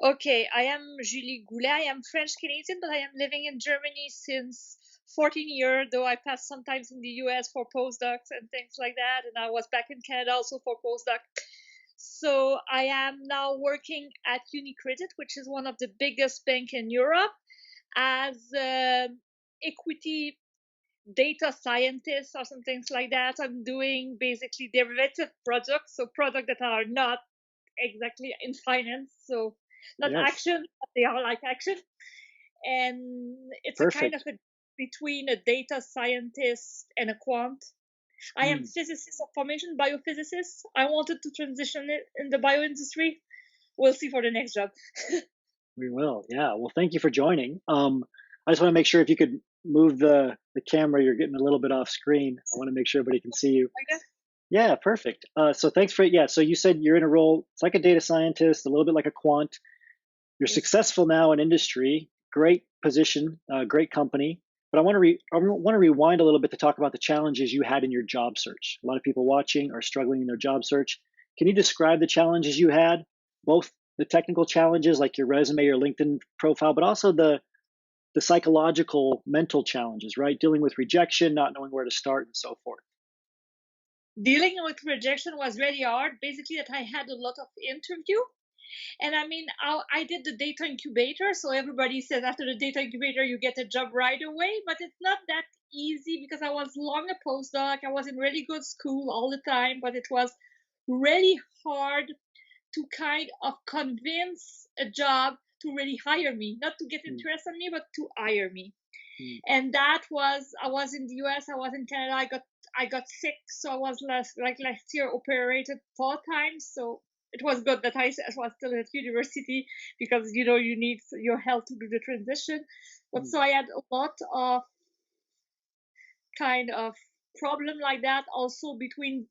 Okay, I am Julie Goulet. I am French Canadian, but I am living in Germany since 14 years, though I passed sometimes in the US for postdocs and things like that. And I was back in Canada also for postdoc. So I am now working at UniCredit, which is one of the biggest bank in Europe, as equity data scientist or some things like that. I'm doing basically derivative products, so products that are not exactly in finance, so not Yes, action, but they are like action. And it's a kind of perfect. a between a data scientist and a quant. I am Hmm, physicist of formation, biophysicist. I wanted to transition it in the bio industry. We'll see for the next job. we will. Yeah. Well, thank you for joining. I just want to make sure if you could move the camera, you're getting a little bit off screen. I want to make sure everybody can see you. Like that? Yeah, perfect. So thanks for yeah. So you said you're in a role. It's like a data scientist, a little bit like a quant. You're Yes. successful now in industry. Great position, great company. But I want to rewind a little bit to talk about the challenges you had in your job search. A lot of people watching are struggling in their job search. Can you describe the challenges you had, both the technical challenges like your resume or LinkedIn profile, but also the psychological, mental challenges, right? Dealing with rejection, not knowing where to start, and so forth. Dealing with rejection was really hard. Basically, that I had a lot of interview. And I mean, I did the data incubator, so everybody says after the data incubator you get a job right away, but it's not that easy because I was long a postdoc. I was in really good school all the time, but it was really hard to kind of convince a job to really hire me, not to get Mm, interest in me, but to hire me. mm, And that was I was in the US, I was in Canada. I got sick, so I was last year operated 4 times. So it was good that I was still at university because you need your health to do the transition. But mm, so I had a lot of kind of problem like that also between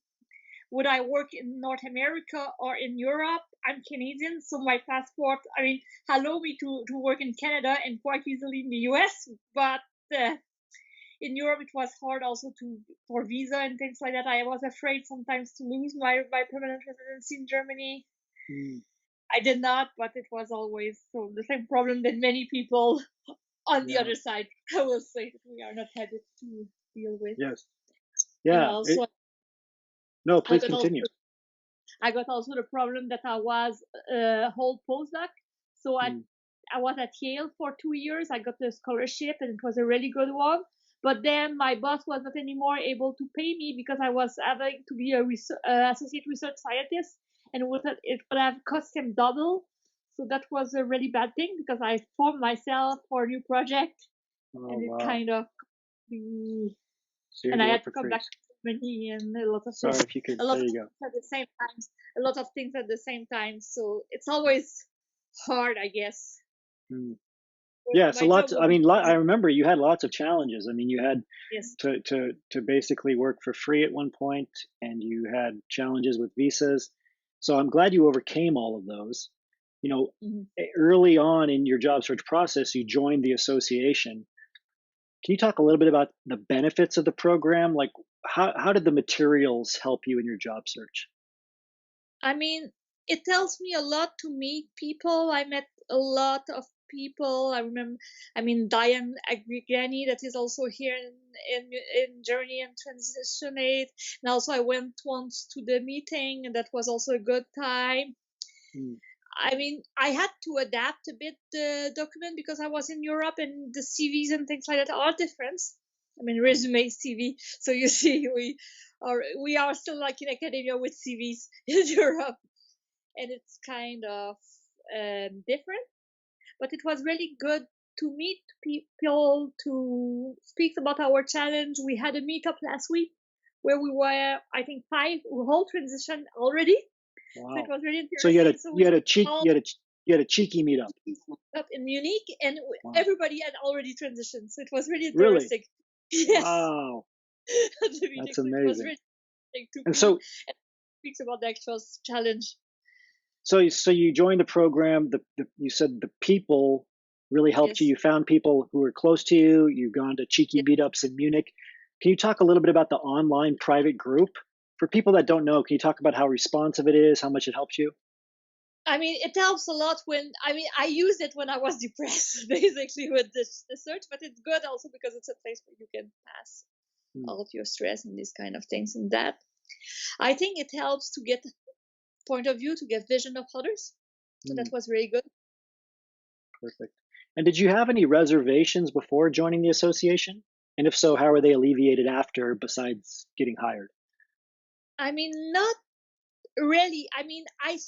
would I work in North America or in Europe? I'm Canadian, so my passport, I mean, allow me to work in Canada and quite easily in the US, but uh, in Europe it was hard also to for visa and things like that. I was afraid sometimes to lose my permanent residency in Germany. mm. I did not, but it was always so the same problem that many people on the Yeah. other side, I will say, that we are not headed to deal with. Yes. And Yeah. also, No, I please got also continue. I got also the problem that I was a whole postdoc. So Mm, I was at Yale for 2 years. I got a scholarship and it was a really good one. But then my boss was not anymore able to pay me because I was having to be a associate research scientist, and it would have cost him double. So that was a really bad thing because I formed myself for a new project, oh, and it wow. kind of the So you had and to I work had to for come free. back to Germany and a lot of Sorry things, if you could. a lot There of you go. things at the same time, a lot of things at the same time. So it's always hard, I guess. Mm. But Yeah, so my job lots. would I be mean, I easy. remember you had lots of challenges. I mean, you had Yes. to basically work for free at one point, and you had challenges with visas. So I'm glad you overcame all of those. You know, Mhm. early on in your job search process, you joined the association. Can you talk a little bit about the benefits of the program? Like, how did the materials help you in your job search? I mean, it tells me a lot to meet people. I met a lot of people. I remember, I mean, Diane Agrigani, that is also here in Germany and Transition Aid. And also, I went once to the meeting, and that was also a good time. Mm, I mean, I had to adapt a bit the document because I was in Europe and the CVs and things like that are different. I mean, mm, resume CV. So you see, we are still like in academia with CVs in Europe, and it's kind of different. But it was really good to meet people to speak about our challenge. We had a meetup last week where we were, I think, five whole transition already. So it wow. was really So interesting. So we all you had a cheeky meetup. up in Munich, and Wow. everybody had already transitioned. So it was really Really? interesting. Yes, Wow. at the meeting. That's So it was amazing. really interesting to And meet so and speak about the actual challenge. so you joined the program. You said the people really helped you. Yes. You found people who were close to you. You've gone to cheeky Yes. meetups in Munich. Can you talk a little bit about the online private group? For people that don't know, can you talk about how responsive it is, how much it helps you? I mean, it helps a lot when, I mean, I used it when I was depressed, basically, with the search, but it's good also because it's a place where you can pass Mm, all of your stress and these kind of things. And that, I think it helps to get point of view, to get vision of others. So that mm, was really good. perfect. And did you have any reservations before joining the association? And if so, how are they alleviated after, besides getting hired? I mean, not really. I mean, I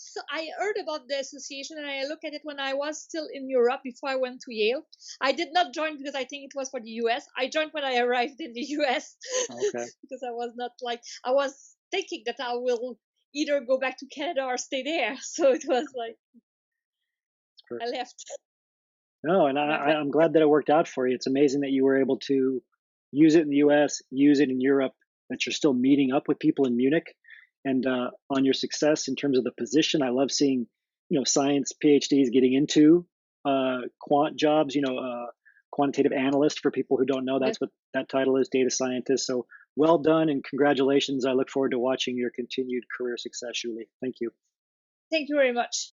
heard about the association and I looked at it when I was still in Europe before I went to Yale. I did not join because I think it was for the US. I joined when I arrived in the US Okay, because I was not like, I was thinking that I will either go back to Canada or stay there. So it was like that's I perfect. left, No, and went back. I'm glad that it worked out for you. It's amazing that you were able to use it in the US, use it in Europe, that you're still meeting up with people in Munich, and on your success in terms of the position. I love seeing, science PhDs getting into quant jobs. Quantitative analyst for people who don't know. Yes. That's what that title is, data scientist. So well done and congratulations. I look forward to watching your continued career success, Julie. Thank you. Thank you very much.